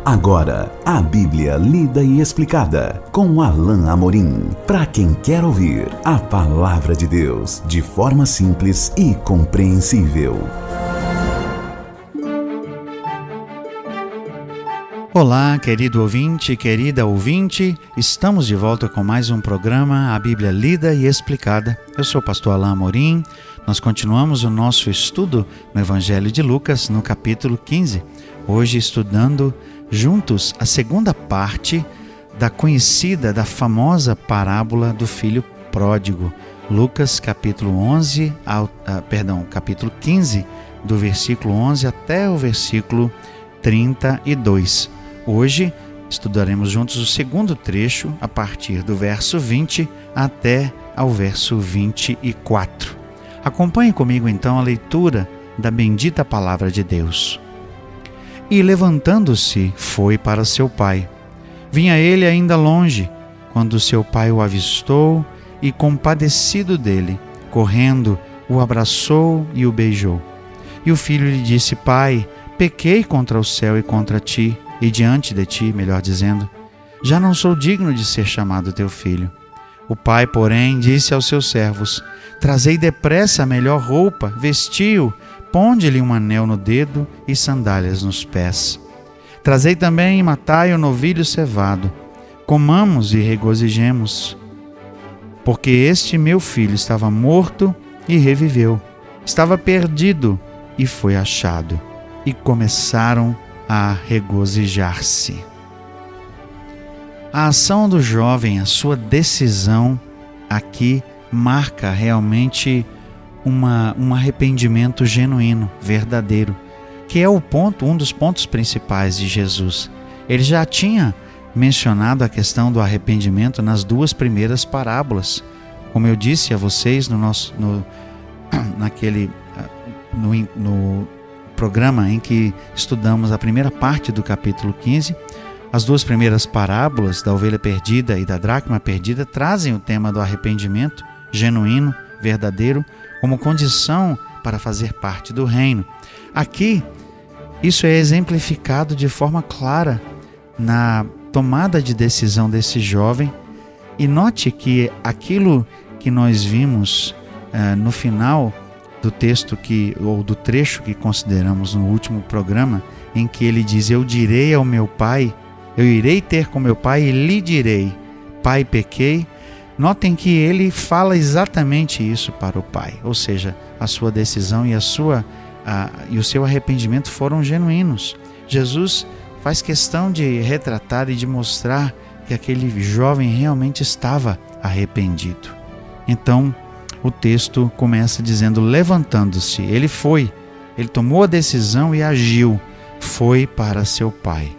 Agora, a Bíblia lida e explicada com Alain Amorim. Para quem quer ouvir a Palavra de Deus de forma simples e compreensível. Olá, querido ouvinte, querida ouvinte. Estamos de volta com mais um programa, a Bíblia lida e explicada. Eu sou o pastor Alain Amorim. Nós continuamos o nosso estudo no Evangelho de Lucas, no capítulo 15. Hoje estudando juntos a segunda parte da conhecida, da famosa parábola do filho pródigo. Lucas capítulo 15, do versículo 11 até o versículo 32. Hoje estudaremos juntos o segundo trecho, a partir do verso 20 até ao verso 24. Acompanhe comigo então a leitura da bendita palavra de Deus. E levantando-se, foi para seu pai. Vinha ele ainda longe, quando seu pai o avistou e, compadecido dele, correndo, o abraçou e o beijou. E o filho lhe disse: Pai, pequei contra o céu e contra ti, e diante de ti, melhor dizendo, já não sou digno de ser chamado teu filho. O pai, porém, disse aos seus servos: Trazei depressa a melhor roupa, vestiu, ponde-lhe um anel no dedo e sandálias nos pés. Trazei também e matai o novilho cevado. Comamos e regozijemos, porque este meu filho estava morto e reviveu, estava perdido e foi achado. E começaram a regozijar-se. A ação do jovem, a sua decisão aqui marca realmente um arrependimento genuíno, verdadeiro, que é um dos pontos principais de Jesus. Ele já tinha mencionado a questão do arrependimento nas duas primeiras parábolas. Como eu disse a vocês no programa em que estudamos a primeira parte do capítulo 15, as duas primeiras parábolas da ovelha perdida e da dracma perdida trazem o tema do arrependimento genuíno, verdadeiro, como condição para fazer parte do reino. Aqui, isso é exemplificado de forma clara na tomada de decisão desse jovem. E note que aquilo que nós vimos no final do texto ou do trecho que consideramos no último programa, em que ele diz: Eu direi ao meu pai, eu irei ter com meu pai e lhe direi: Pai, pequei. Notem que ele fala exatamente isso para o pai, ou seja, a sua decisão e o seu arrependimento foram genuínos. Jesus faz questão de retratar e de mostrar que aquele jovem realmente estava arrependido. Então, o texto começa dizendo: levantando-se, ele tomou a decisão e agiu, foi para seu pai.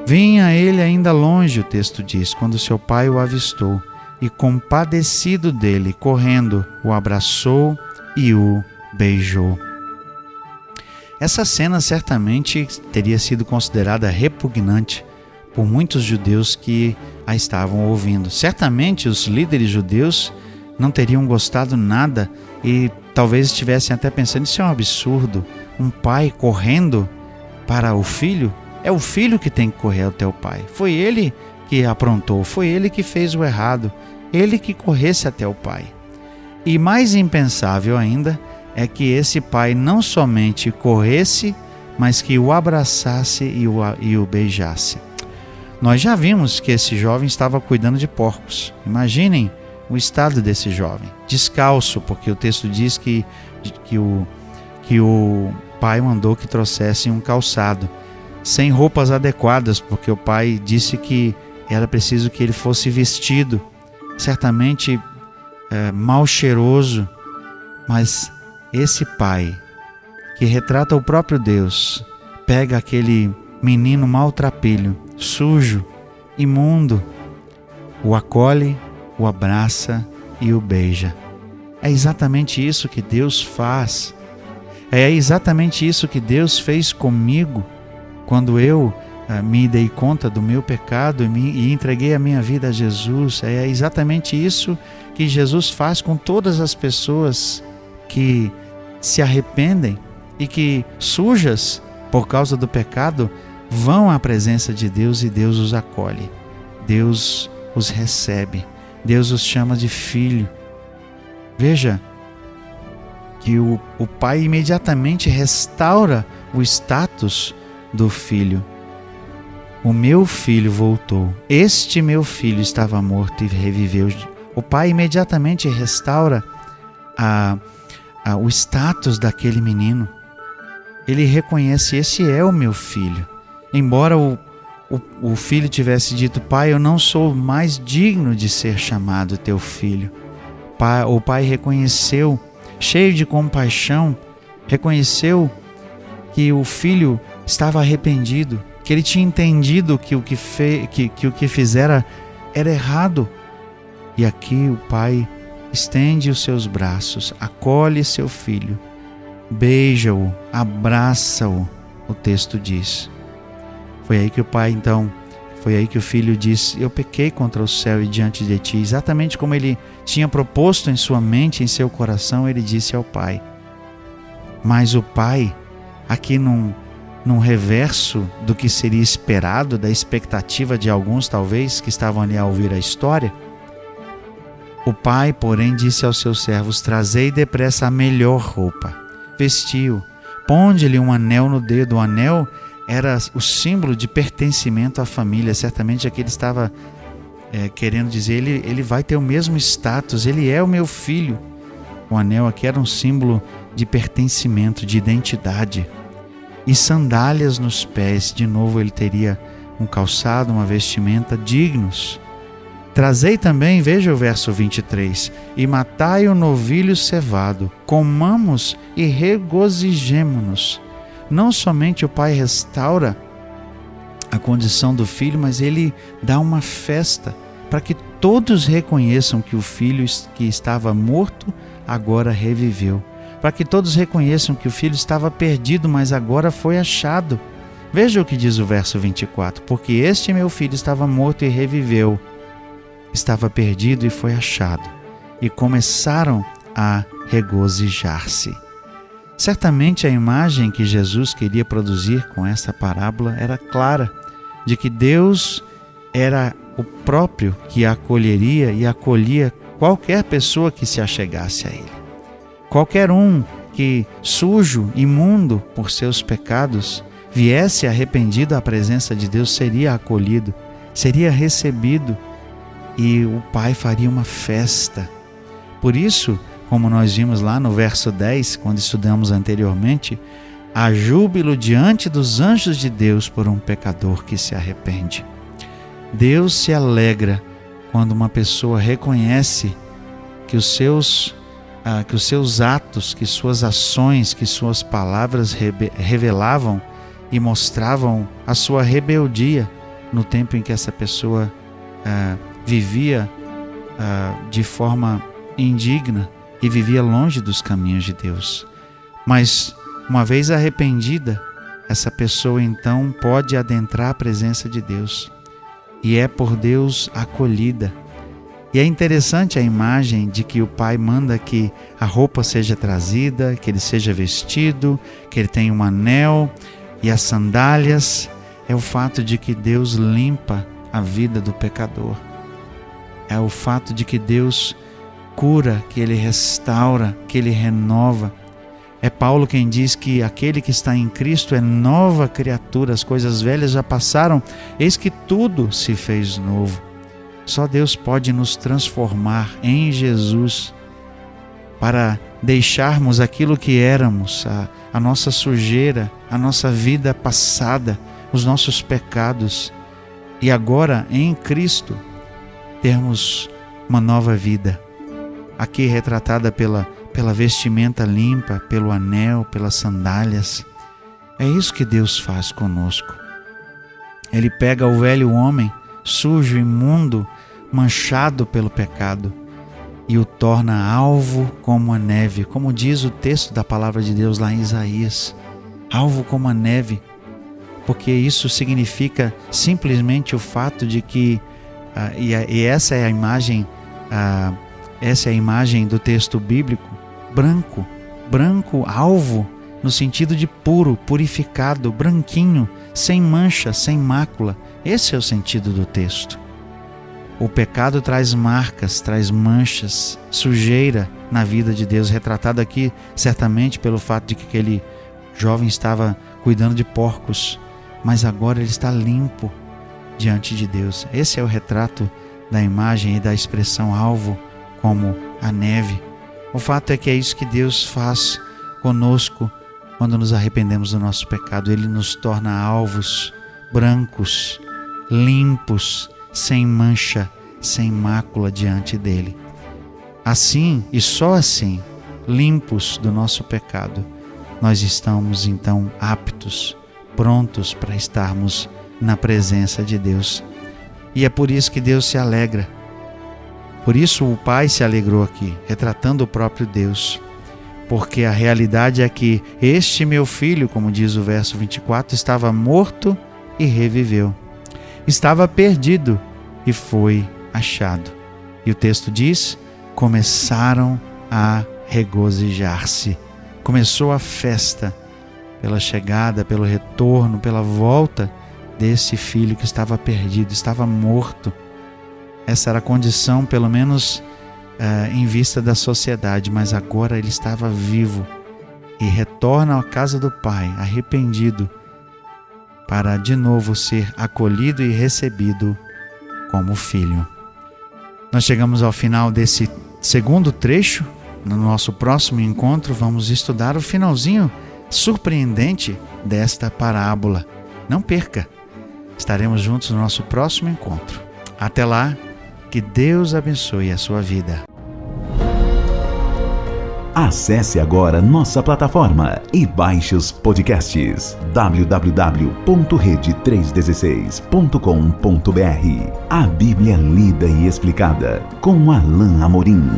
Vinha ele ainda longe, o texto diz, quando seu pai o avistou, e compadecido dele, correndo, o abraçou e o beijou. Essa cena certamente teria sido considerada repugnante por muitos judeus que a estavam ouvindo. Certamente os líderes judeus não teriam gostado nada e talvez estivessem até pensando: isso é um absurdo, um pai correndo para o filho? É o filho que tem que correr até o pai. Foi ele que aprontou, foi ele que fez o errado, ele que corresse até o pai. E mais impensável ainda é que esse pai não somente corresse, mas que o abraçasse e o beijasse. Nós já vimos que esse jovem estava cuidando de porcos. Imaginem o estado desse jovem, descalço, porque o texto diz que o pai mandou que trouxessem um calçado, sem roupas adequadas, porque o pai disse que era preciso que ele fosse vestido, certamente mal cheiroso. Mas esse pai, que retrata o próprio Deus, pega aquele menino maltrapilho, sujo, imundo, o acolhe, o abraça e o beija. É exatamente isso que Deus faz. É exatamente isso que Deus fez comigo quando eu me dei conta do meu pecado e entreguei a minha vida a Jesus. É exatamente isso que Jesus faz com todas as pessoas que se arrependem e que, sujas por causa do pecado, vão à presença de Deus e Deus os acolhe. Deus os recebe. Deus os chama de filho. Veja que o pai imediatamente restaura o status do filho. O meu filho voltou. Este meu filho estava morto e reviveu. O pai imediatamente restaura o status daquele menino. Ele reconhece: esse é o meu filho. Embora o filho tivesse dito: pai, eu não sou mais digno de ser chamado teu filho. O pai reconheceu, cheio de compaixão, reconheceu que o filho estava arrependido, que ele tinha entendido que o que fizera era errado. E aqui o pai estende os seus braços, acolhe seu filho, beija-o, abraça-o, o texto diz. Foi aí que o filho disse: eu pequei contra o céu e diante de ti. Exatamente como ele tinha proposto em sua mente, em seu coração, ele disse ao pai. Mas o pai, aqui num reverso do que seria esperado, da expectativa de alguns talvez que estavam ali a ouvir a história, o pai, porém, disse aos seus servos: trazei depressa a melhor roupa, vestiu, ponde-lhe um anel no dedo. O anel era o símbolo de pertencimento à família. Certamente aqui ele estava querendo dizer: ele vai ter o mesmo status, ele é o meu filho. O anel aqui era um símbolo de pertencimento, de identidade. E sandálias nos pés. De novo ele teria um calçado, uma vestimenta dignos. Trazei também, veja o verso 23, e matai o novilho cevado, comamos e regozijemo-nos. Não somente o pai restaura a condição do filho, mas ele dá uma festa para que todos reconheçam que o filho que estava morto agora reviveu. Para que todos reconheçam que o filho estava perdido, mas agora foi achado. Veja o que diz o verso 24. Porque este meu filho estava morto e reviveu, estava perdido e foi achado. E começaram a regozijar-se. Certamente a imagem que Jesus queria produzir com essa parábola era clara, de que Deus era o próprio que acolheria e acolhia qualquer pessoa que se achegasse a Ele. Qualquer um que, sujo, imundo por seus pecados, viesse arrependido à presença de Deus, seria acolhido, seria recebido, e o Pai faria uma festa. Por isso, como nós vimos lá no verso 10, quando estudamos anteriormente, há júbilo diante dos anjos de Deus por um pecador que se arrepende. Deus se alegra quando uma pessoa reconhece que os seus atos, que suas ações, que suas palavras revelavam e mostravam a sua rebeldia no tempo em que essa pessoa vivia de forma indigna e vivia longe dos caminhos de Deus. Mas, uma vez arrependida, essa pessoa então pode adentrar a presença de Deus e é por Deus acolhida. E é interessante a imagem de que o pai manda que a roupa seja trazida, que ele seja vestido, que ele tenha um anel e as sandálias. É o fato de que Deus limpa a vida do pecador. É o fato de que Deus cura, que Ele restaura, que Ele renova. É Paulo quem diz que aquele que está em Cristo é nova criatura, as coisas velhas já passaram, eis que tudo se fez novo. Só Deus pode nos transformar em Jesus para deixarmos aquilo que éramos, a nossa sujeira, a nossa vida passada, os nossos pecados, e agora em Cristo termos uma nova vida, aqui retratada pela vestimenta limpa, pelo anel, pelas sandálias. É isso que Deus faz conosco. Ele pega o velho homem, sujo, imundo, manchado pelo pecado, e o torna alvo como a neve, como diz o texto da palavra de Deus lá em Isaías, alvo como a neve, porque isso significa simplesmente o fato de que, e essa é a imagem do texto bíblico, branco, alvo, no sentido de puro, purificado, branquinho, sem mancha, sem mácula. Esse é o sentido do texto. O pecado traz marcas, traz manchas, sujeira na vida de Deus, retratado aqui certamente pelo fato de que aquele jovem estava cuidando de porcos, mas agora ele está limpo diante de Deus. Esse é o retrato da imagem e da expressão alvo, como a neve. O fato é que é isso que Deus faz conosco quando nos arrependemos do nosso pecado. Ele nos torna alvos, brancos, limpos, sem mancha, sem mácula diante dele. Assim, e só assim, limpos do nosso pecado, nós estamos então aptos, prontos para estarmos na presença de Deus. E é por isso que Deus se alegra. Por isso o Pai se alegrou aqui, retratando o próprio Deus. Porque a realidade é que este meu filho, como diz o verso 24, estava morto e reviveu. Estava perdido e foi achado. E o texto diz: começaram a regozijar-se. Começou a festa pela chegada, pelo retorno, pela volta desse filho que estava perdido, estava morto. Essa era a condição, pelo menos em vista da sociedade, mas agora ele estava vivo e retorna à casa do Pai, arrependido, para de novo ser acolhido e recebido como filho. Nós chegamos ao final desse segundo trecho. No nosso próximo encontro vamos estudar o finalzinho surpreendente desta parábola. Não perca! Estaremos juntos no nosso próximo encontro. Até lá, que Deus abençoe a sua vida. Acesse agora nossa plataforma e baixe os podcasts www.rede316.com.br. A Bíblia lida e explicada com Alain Amorim.